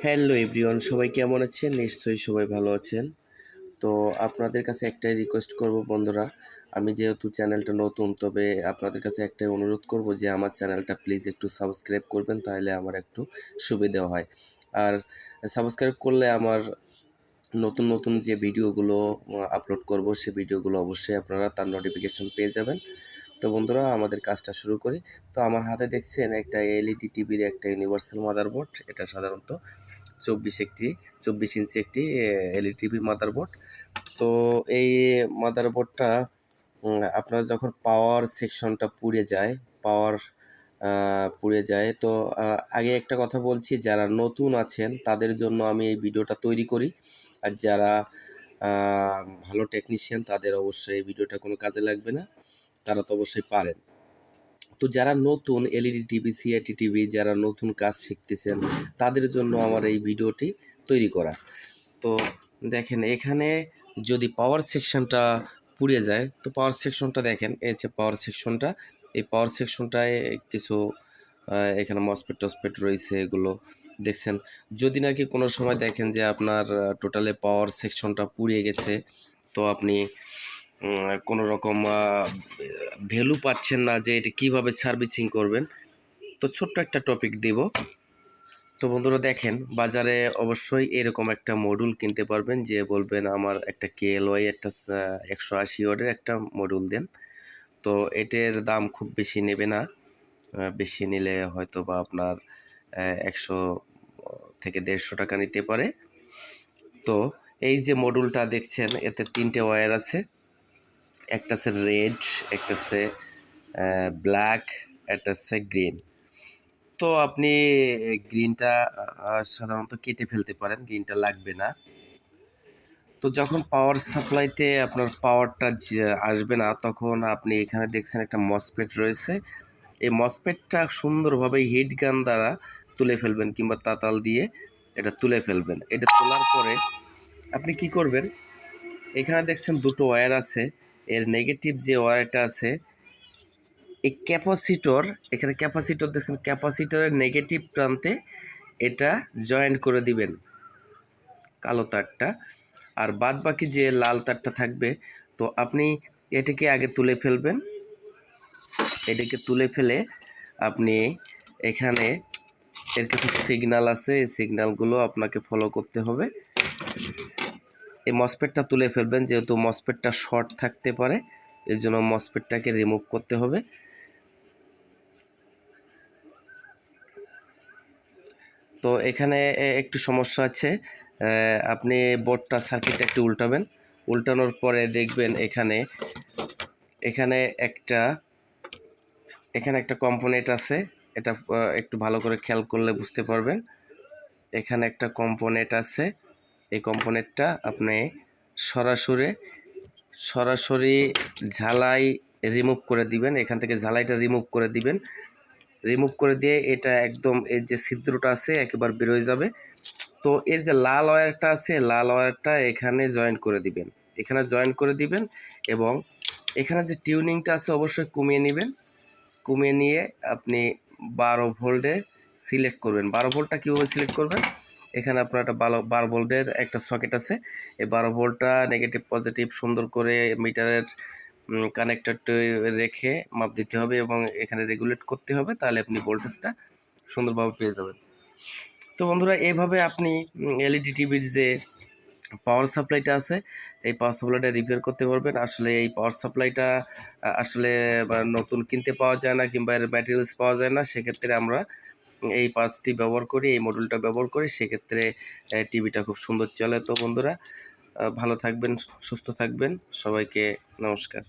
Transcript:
Hello everyone, সবাই কেমন আছেন? নিশ্চয়ই সবাই ভালো আছেন। তো আপনাদের কাছে একটাই রিকোয়েস্ট করব বন্ধুরা, আমি যেহেতু চ্যানেলটা নতুন, তবে আপনাদের কাছে একটাই অনুরোধ করব যে আমার চ্যানেলটা প্লিজ একটু সাবস্ক্রাইব করবেন, তাহলে আমার একটু সুবিধা হয়। আর সাবস্ক্রাইব করলে আমার নতুন নতুন যে ভিডিওগুলো আপলোড করব, সে ভিডিওগুলো অবশ্যই আপনারা তার নোটিফিকেশন পেয়ে যাবেন। তো বন্ধুরা, আমাদের কাজটা শুরু করি। তো আমার হাতে দেখছেন একটা এলইডি টিভির একটা ইউনিভার্সাল মাদারবোর্ড। এটা সাধারণত 24 ইঞ্চি একটি এলইডি টিভির মাদারবোর্ড। তো এই মাদারবোর্ডটা আপনার যখন পাওয়ার সেকশনটা পুড়ে যায়, তো আগে একটা কথা বলছি, যারা নতুন আছেন তাদের জন্য আমি এই ভিডিওটা তৈরি করি। আর যারা ভালো টেকনিশিয়ান, তাদের অবশ্যই এই ভিডিওটা কোনো কাজে লাগবে না, তারা তো অবশ্যই পারেন। তো যারা নতুন এলইডি টিভি, সিআরটি টিভি, যারা নতুন কাজ শিখতেছেন, তাদের জন্য আমার এই ভিডিওটি তৈরি করা। তো দেখেন, এখানে যদি পাওয়ার সেকশনটা পুড়ে যায়, তো পাওয়ার সেকশনটা দেখেন, এই যে পাওয়ার সেকশনটা, এই পাওয়ার সেকশনটায় কিছু এখানে মসফেট রয়েছে, এগুলো দেখছেন। যদি নাকি কোনো সময় দেখেন যে আপনার টোটালে পাওয়ার সেকশনটা পুড়িয়ে গেছে, তো আপনি কোনো রকম ভ্যালু পাচ্ছেন না যে এটা কীভাবে সার্ভিসিং করবেন, তো ছোট্ট একটা টপিক দিব। তো বন্ধুরা দেখেন, বাজারে অবশ্যই এরকম একটা মডিউল কিনতে পারবেন, যে বলবেন আমার একটা কেএলওয়াই একটা 180 ওয়াটের একটা মডিউল দেন। তো এটার দাম খুব বেশি নেবে না, বেশি নিলে হয়তো বা আপনার 100 থেকে 150 টাকা নিতে পারে। তো এই যে মডিউলটা দেখছেন, এতে 3টে ওয়্যার আছে, একটা আছে রেড, একটা আছে ব্ল্যাক, একটা আছে গ্রিন। তো আপনি গ্রিনটা সাধারণত কেটে ফেলতে পারেন, গ্রিনটা লাগবে না। তো যখন পাওয়ার সাপ্লাইতে আপনার পাওয়ারটা আসবে না, তখন আপনি এখানে দেখছেন একটা মসফেট রয়েছে। এই মসফেটটা সুন্দরভাবে হিট গান দ্বারা তুলে ফেলবেন, কিংবা তাতাল দিয়ে এটা তুলে ফেলবেন। এটা তোলার পরে আপনি কি করবেন, এখানে দেখছেন 2টো ওয়্যার আছে। এর নেগেটিভ যে ওয়্যারটা আছে, এই ক্যাপাসিটর, এখানে ক্যাপাসিটর দেখছেন, ক্যাপাসিটরের নেগেটিভ প্রান্তে এটা জয়েন্ট করে দিবেন, কালো তারটা। আর বাদ বাকি যে লাল তারটা থাকবে, তো আপনি এটাকে আগে তুলে ফেলবেন। এটাকে তুলে ফেলে আপনি এখানে এর কিছু সিগন্যাল আছে, এই সিগন্যালগুলো আপনাকে ফলো করতে হবে। এই মসফেটটা তুলে ফেলবেন, যেহেতু মসফেটটা শর্ট থাকতে পারে, এর জন্য মসফেটটাকে রিমুভ করতে হবে। তো এখানে একটু সমস্যা আছে, আপনি বোর্ডটা সার্কিটটা একটু উল্টাবেন। উল্টানোর পরে দেখবেন এখানে একটা কম্পোনেন্ট আছে। এটা একটু ভালো করে খেয়াল করলে বুঝতে পারবেন। এখানে একটা কম্পোনেন্ট আছে, এই কম্পোনেন্টটা আপনি সরাসরি ঝালাই রিমুভ করে দিবেন। এখান থেকে ঝালাইটা রিমুভ করে দিবেন। রিমুভ করে দিয়ে এটা একদম এই যে ছিদ্রটা আছে একেবারে বেরোয় যাবে। তো এই যে লাল ওয়্যারটা আছে, লাল ওয়্যারটা এখানে জয়েন করে দিবেন, এবং এখানে যে টিউনিংটা আছে অবশ্যই কমিয়ে নেবেন। কমিয়ে নিয়ে আপনি 12 ভোল্টে সিলেক্ট করবেন। 12 ভোল্টটা কীভাবে সিলেক্ট করবেন, এখানে আপনার একটা 12 ভোল্টের একটা সকেট আছে। এই 12 ভোল্টটা নেগেটিভ পজিটিভ সুন্দর করে মিটারের কানেক্টরটি রেখে মাপ দিতে হবে, এবং এখানে রেগুলেট করতে হবে, তাহলে আপনি ভোল্টেজটা সুন্দরভাবে পেয়ে যাবেন। তো বন্ধুরা, এইভাবে আপনি এলইডি টিভির যে পাওয়ার সাপ্লাইটা আছে, এই পাওয়ার সাপ্লাইটা রিপেয়ার করতে পারবেন। আসলে এই পাওয়ার সাপ্লাইটা আসলে নতুন কিনতে পাওয়া যায় না, কিংবা এর ম্যাটেরিয়ালস পাওয়া যায় না। সেক্ষেত্রে আমরা এই পার্টসটি ব্যবহার করি, এই মডিউলটা ব্যবহার করি, সেক্ষেত্রে টিভিটা খুব সুন্দর চলে। তো বন্ধুরা, ভালো থাকবেন, সুস্থ থাকবেন, সবাইকে নমস্কার।